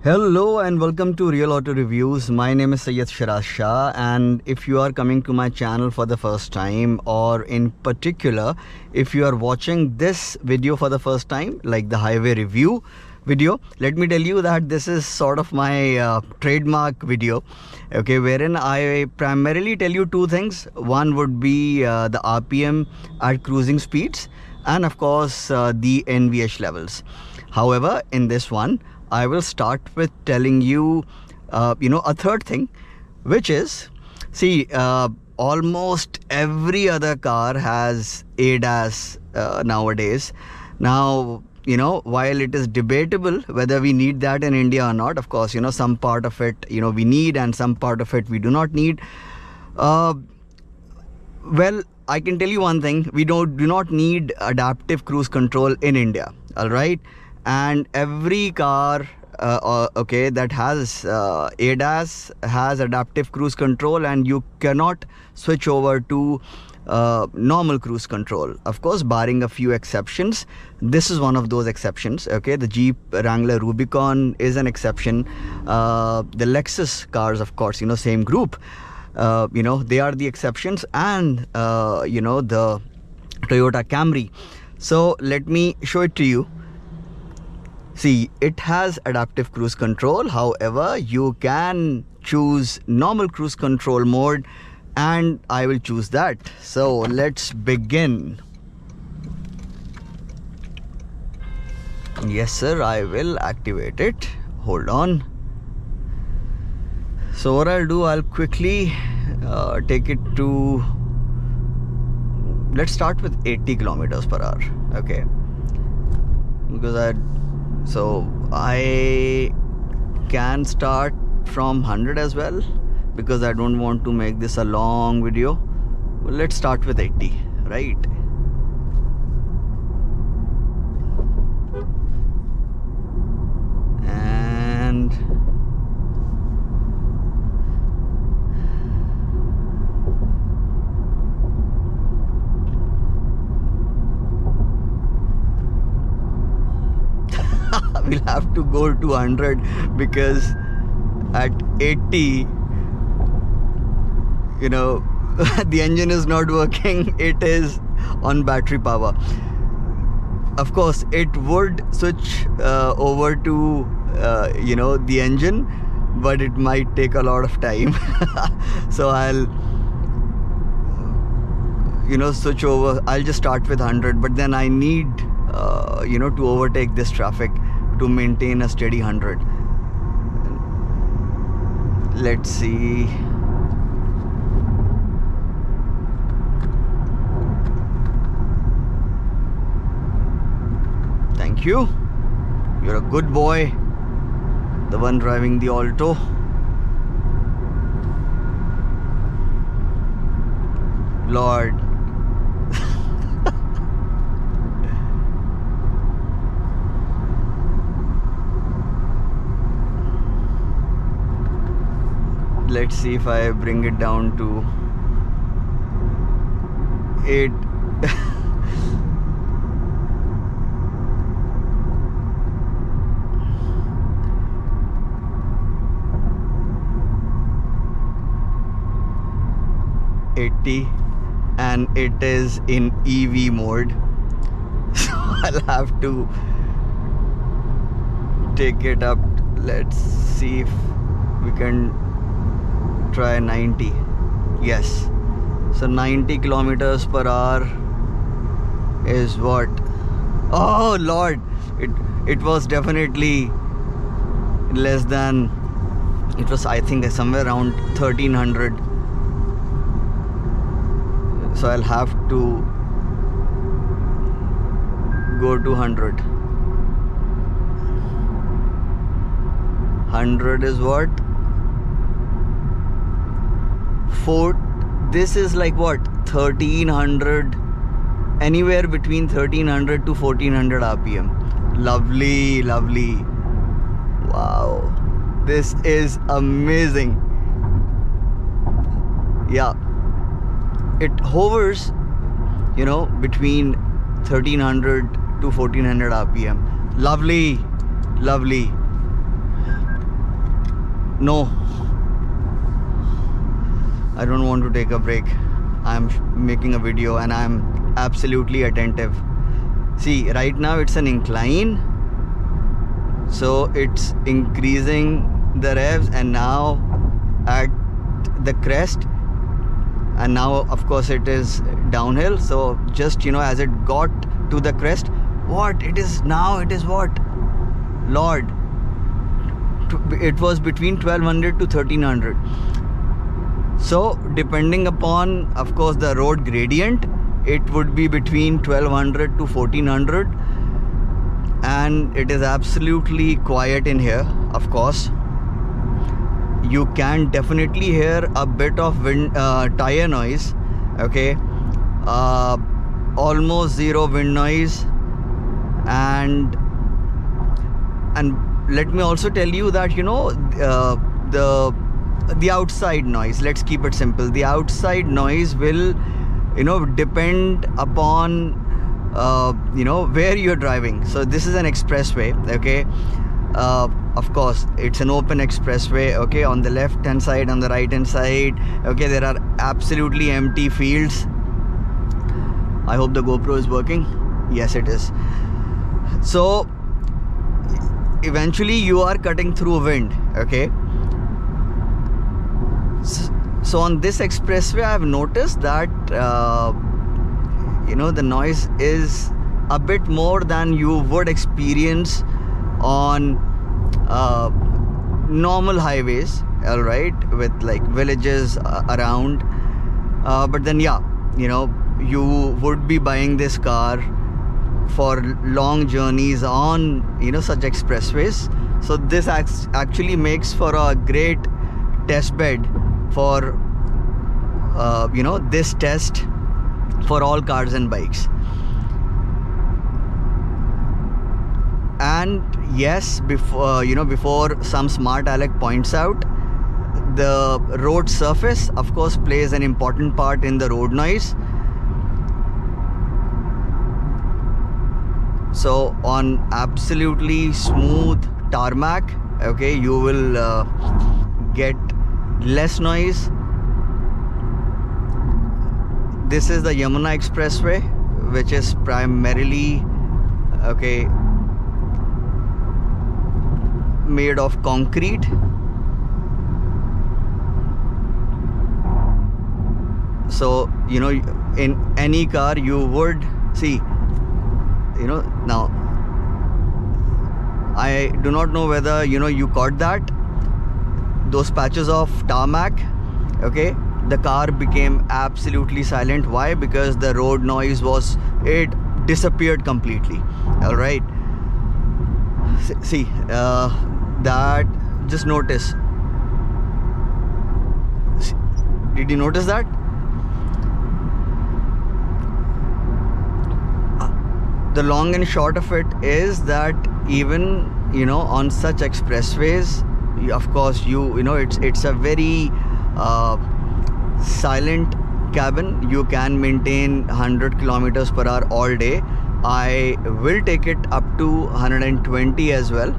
Hello and welcome to Real Auto Reviews. My name is Syed Shiraz Shah, and if you are coming to my channel for the first time, or in particular if you are watching this video for the first time, like the highway review video, let me tell you that this is sort of my trademark video, okay, wherein I primarily tell you two things. One would be the RPM at cruising speeds, and of course the NVH levels. However, in this one I will start with telling you, a third thing, which is, see, almost every other car has ADAS nowadays. Now, while it is debatable whether we need that in India or not, of course, some part of it, we need, and some part of it we do not need. Well, I can tell you one thing: we do not need adaptive cruise control in India. All right. And every car that has ADAS has adaptive cruise control, and you cannot switch over to normal cruise control, of course, barring a few exceptions. This is one of those exceptions. Okay, the Jeep Wrangler Rubicon is an exception. The Lexus cars, of course, same group, they are the exceptions, and the Toyota Camry. So let me show it to you. See, it has adaptive cruise control. However, you can choose normal cruise control mode, and I will choose that. So let's begin. Yes sir, I will activate it. Hold on. So what I'll do, I'll quickly take it to, let's start with 80 kilometers per hour. Okay, because I can start from 100 as well, because I don't want to make this a long video. Well, let's start with 80, right? And we'll have to go to 100, because at 80, the engine is not working. It is on battery power. Of course, it would switch over to the engine, but it might take a lot of time. So I'll switch over. I'll just start with 100, but then I need to overtake this traffic to maintain a steady 100. Let's see. Thank you. You're a good boy, the one driving the Alto. Lord. Let's see if I bring it down to 8. And it is in EV mode, so I'll have to take it up. Let's see if we can try 90. Yes, so 90 kilometers per hour is what? Oh Lord, it was definitely less than, it was, I think, somewhere around 1300. So I'll have to go to 100. 100 is what? This is like what? 1300, anywhere between 1300 to 1400 RPM. Lovely, lovely. Wow, this is amazing. Yeah, it hovers, between 1300 to 1400 RPM. Lovely, lovely. No, I don't want to take a break. I'm making a video and I'm absolutely attentive. See, right now it's an incline, so it's increasing the revs, and now at the crest, and now of course it is downhill. So just, you know, as it got to the crest, what it is now, it is what, Lord, it was between 1200 to 1300. So depending upon, of course, the road gradient, it would be between 1200 to 1400, and it is absolutely quiet in here. Of course, you can definitely hear a bit of wind, tire noise. Okay, almost zero wind noise. And let me also tell you that, you know, the outside noise, let's keep it simple, the outside noise will, you know, depend upon you know, where you're driving. So this is an expressway, okay. Of course it's an open expressway, okay. On the left hand side, on the right hand side, okay, there are absolutely empty fields. I hope the GoPro is working. Yes, it is. So eventually you are cutting through wind, okay. So on this expressway I have noticed that you know, the noise is a bit more than you would experience on normal highways, all right, with like villages around. But then, yeah, you know, you would be buying this car for long journeys on, you know, such expressways. So this actually makes for a great test bed for you know, this test for all cars and bikes. And yes, before, you know, before some smart Alec points out, the road surface of course plays an important part in the road noise. So on absolutely smooth tarmac, okay, you will get less noise. This is the Yamuna Expressway, which is primarily, okay, made of concrete. So, you know, in any car you would see, you know, now I do not know whether, you know, you caught that, those patches of tarmac, okay, the car became absolutely silent. Why? Because the road noise was, it disappeared completely. All right, see that, just notice, did you notice that? The long and short of it is that even, you know, on such expressways, of course, you know, it's a very silent cabin. You can maintain 100 kilometers per hour all day. I will take it up to 120 as well,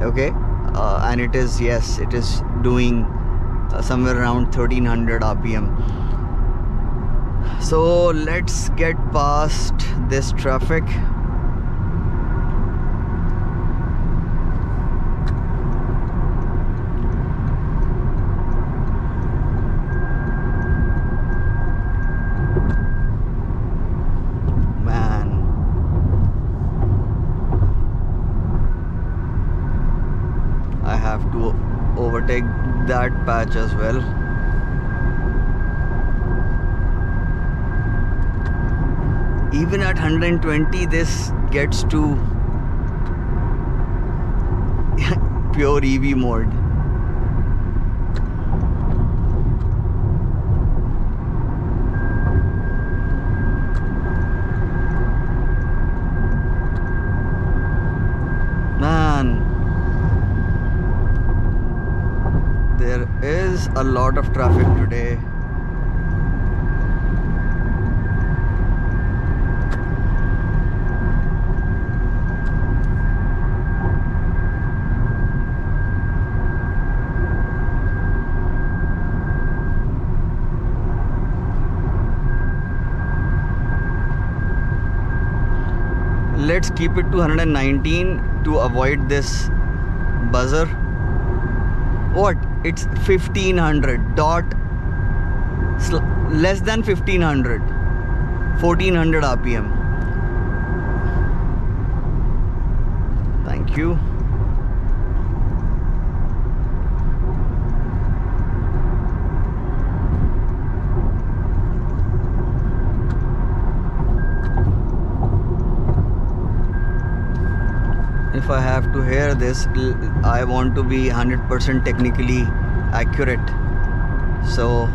okay. And it is, yes, it is doing somewhere around 1300 rpm. So let's get past this traffic. I have to overtake that patch as well. Even at 120, this gets to pure EV mode. Man, there is a lot of traffic today. let's keep it to 119 to avoid this buzzer. What? It's 1500 dot less than 1500, 1400 RPM. Thank you. If I have to hear this, I want to be 100% technically accurate. So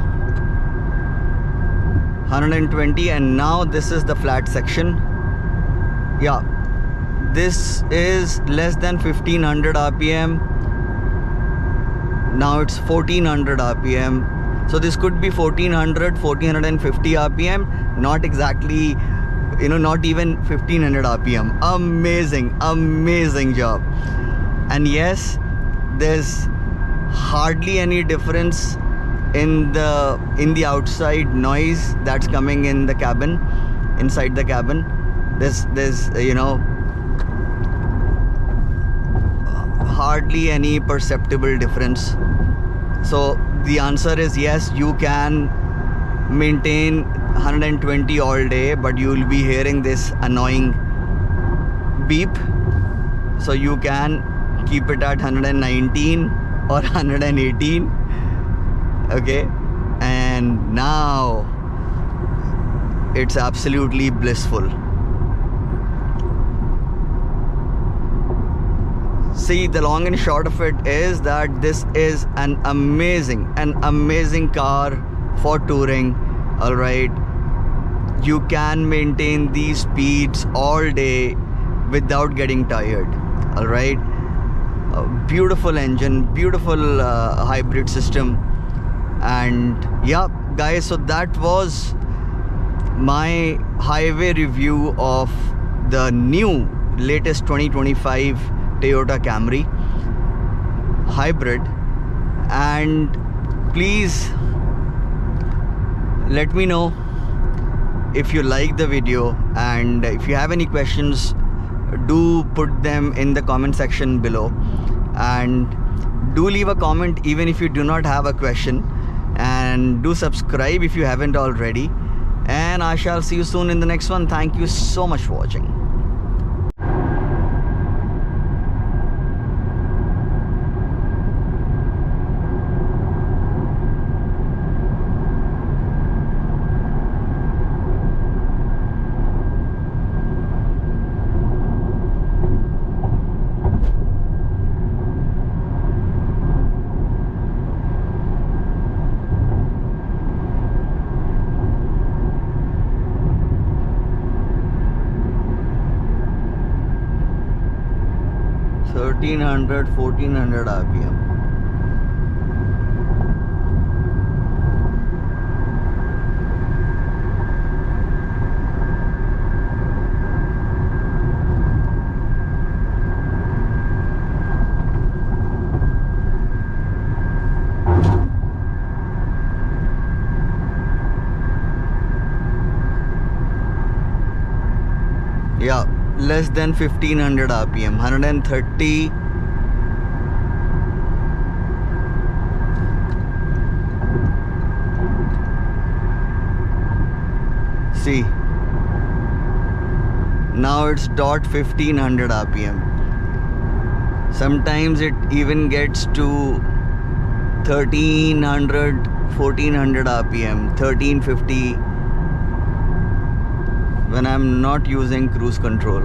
120, and now this is the flat section. Yeah, this is less than 1500 RPM. Now it's 1400 RPM. So this could be 1450 RPM, not exactly, not even 1500 RPM. Amazing job. And yes, there's hardly any difference in the outside noise that's coming in the cabin, inside the cabin. There's hardly any perceptible difference. So the answer is yes, you can maintain 120 all day, but you will be hearing this annoying beep. So you can keep it at 119 or 118. Okay, and now it's absolutely blissful. See, the long and short of it is that this is an amazing car for touring. All right, you can maintain these speeds all day without getting tired. All right, a beautiful engine, beautiful hybrid system. And yeah guys, so that was my highway review of the new latest 2025 Toyota Camry hybrid. And please let me know if you like the video, and if you have any questions, do put them in the comment section below, and do leave a comment even if you do not have a question, and do subscribe if you haven't already. And I shall see you soon in the next one. Thank you so much for watching. Thirteen hundred, 1400 RPM. Yeah, less than 1500 RPM, 130. See, now it's dot 1500 RPM. Sometimes it even gets to 1300, 1400 RPM, 1350 when I'm not using cruise control.